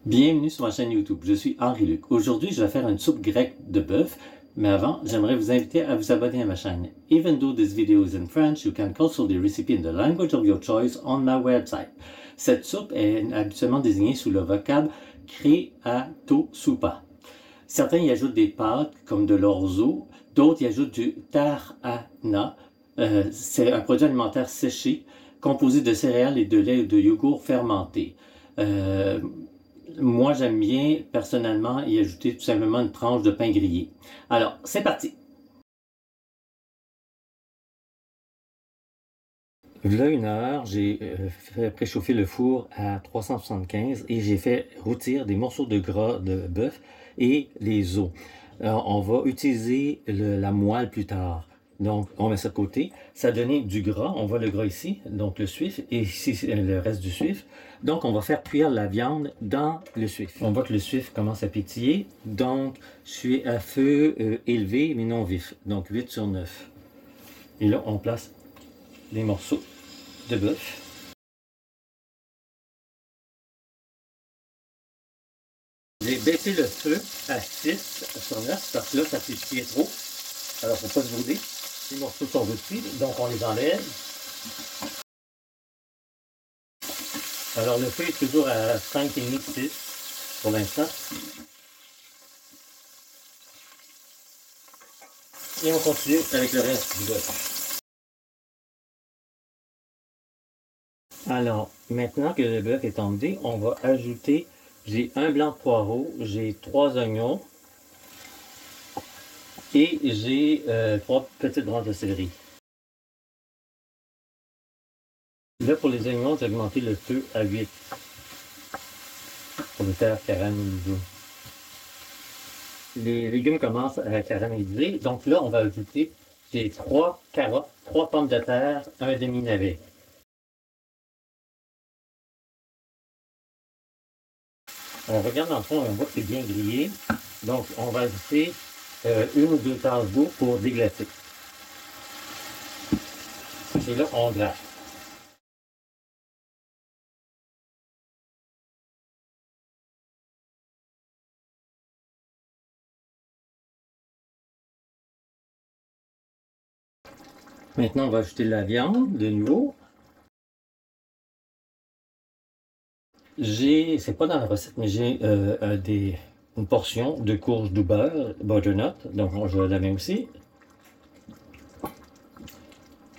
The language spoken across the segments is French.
Bienvenue sur ma chaîne YouTube, je suis Henri Luc. Aujourd'hui, je vais faire une soupe grecque de bœuf, mais avant, j'aimerais vous inviter à vous abonner à ma chaîne. Even though this video is in French, you can consult the recipe in the language of your choice on my website. Cette soupe est habituellement désignée sous le vocable creatosoupa. Certains y ajoutent des pâtes comme de l'orzo, d'autres y ajoutent du tarhana. C'est un produit alimentaire séché composé de céréales et de lait ou de yogourt fermenté. Moi, j'aime bien, personnellement, y ajouter tout simplement une tranche de pain grillé. Alors, c'est parti! Là, une heure, j'ai fait préchauffer le four à 375 et j'ai fait rôtir des morceaux de gras de bœuf et les os. Alors, on va utiliser la moelle plus tard. Donc, on met ça de côté. Ça a donné du gras. On voit le gras ici, donc le suif, et ici, le reste du suif. Donc, on va faire cuire la viande dans le suif. On voit que le suif commence à pétiller. Donc, je suis à feu élevé, mais non vif. Donc, 8 sur 9. Et là, on place les morceaux de bœuf. J'ai baissé le feu à 6 sur 9 parce que là, ça pétillait trop. Alors, il ne faut pas se brûler. Les morceaux sont rôtis, donc on les enlève. Alors, le feu est toujours à 5,5-6 pour l'instant. Et on continue avec le reste du bœuf. Alors, maintenant que le bœuf est tombé, on va ajouter, j'ai un blanc de poireau, j'ai 3 oignons et j'ai 3 petites branches de céleri. Là, pour les oignons, j'ai augmenté le feu à 8 pour le faire caraméliser. Les légumes commencent à caraméliser, donc là, on va ajouter les 3 carottes, 3 pommes de terre, un demi-navet. On regarde dans le fond, on voit que c'est bien grillé. Donc, on va ajouter 1 ou 2 tasses d'eau pour déglacer. Et là, on glace. Maintenant, on va ajouter la viande de nouveau. C'est pas dans la recette, mais j'ai une portion de courge de beurre, butternut, donc je la mets aussi.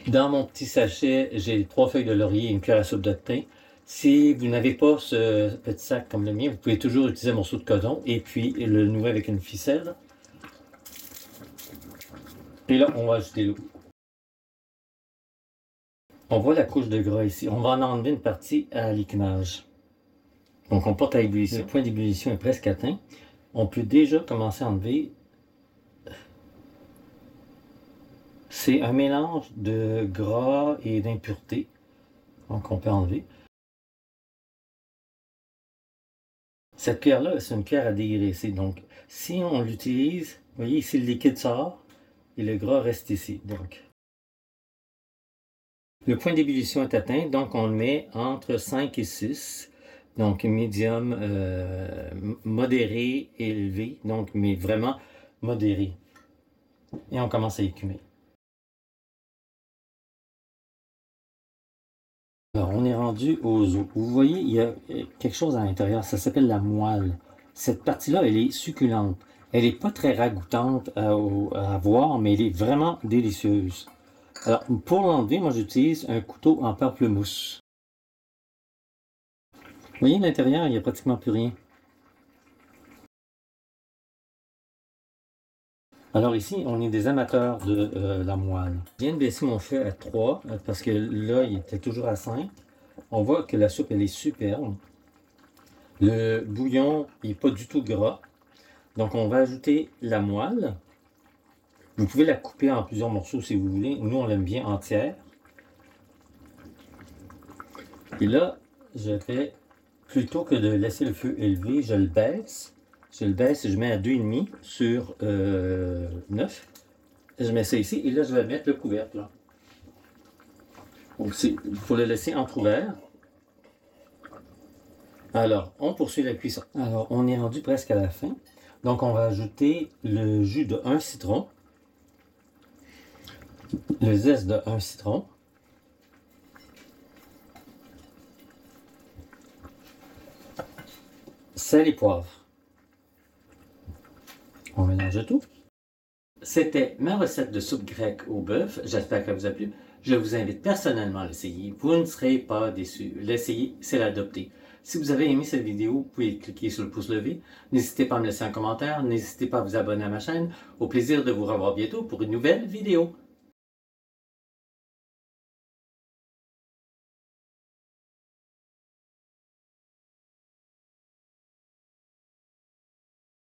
Dans mon petit sachet, j'ai 3 feuilles de laurier et une cuillère à soupe de thym. Si vous n'avez pas ce petit sac comme le mien, vous pouvez toujours utiliser un morceau de coton et puis le nouer avec une ficelle. Et là, on va ajouter l'eau. On voit la couche de gras ici. On va en enlever une partie à l'écumage. Donc, on porte à ébullition. Le point d'ébullition est presque atteint. On peut déjà commencer à enlever. C'est un mélange de gras et d'impuretés. Donc, on peut enlever. Cette cuillère-là, c'est une cuillère à dégraisser. Donc, si on l'utilise, vous voyez ici, le liquide sort et le gras reste ici. Donc, le point d'ébullition est atteint, donc on le met entre 5 et 6. Donc, médium, modéré, élevé. Donc, mais vraiment modéré. Et on commence à écumer. Alors, on est rendu aux os. Vous voyez, il y a quelque chose à l'intérieur. Ça s'appelle la moelle. Cette partie-là, elle est succulente. Elle n'est pas très ragoûtante à voir, mais elle est vraiment délicieuse. Alors, pour l'enlever, moi, j'utilise un couteau en pamplemousse. Vous voyez, à l'intérieur, il n'y a pratiquement plus rien. Alors ici, on est des amateurs de la moelle. Je viens de baisser mon feu à 3 parce que là, il était toujours à 5. On voit que la soupe, elle est superbe. Le bouillon n'est pas du tout gras. Donc, on va ajouter la moelle. Vous pouvez la couper en plusieurs morceaux si vous voulez. Nous, on l'aime bien entière. Et là, je fais, plutôt que de laisser le feu élevé, je le baisse. Je le baisse et je mets à 2,5 sur 9. Je mets ça ici et là, je vais mettre le couvercle. Là. Donc, il faut le laisser entrouvert. Alors, on poursuit la cuisson. Alors, on est rendu presque à la fin. Donc, on va ajouter le jus de 1 citron, le zeste de 1 citron, sel et poivre. On mélange tout. C'était ma recette de soupe grecque au bœuf. J'espère qu'elle vous a plu. Je vous invite personnellement à l'essayer. Vous ne serez pas déçus. L'essayer, c'est l'adopter. Si vous avez aimé cette vidéo, vous pouvez cliquer sur le pouce levé. N'hésitez pas à me laisser un commentaire. N'hésitez pas à vous abonner à ma chaîne. Au plaisir de vous revoir bientôt pour une nouvelle vidéo.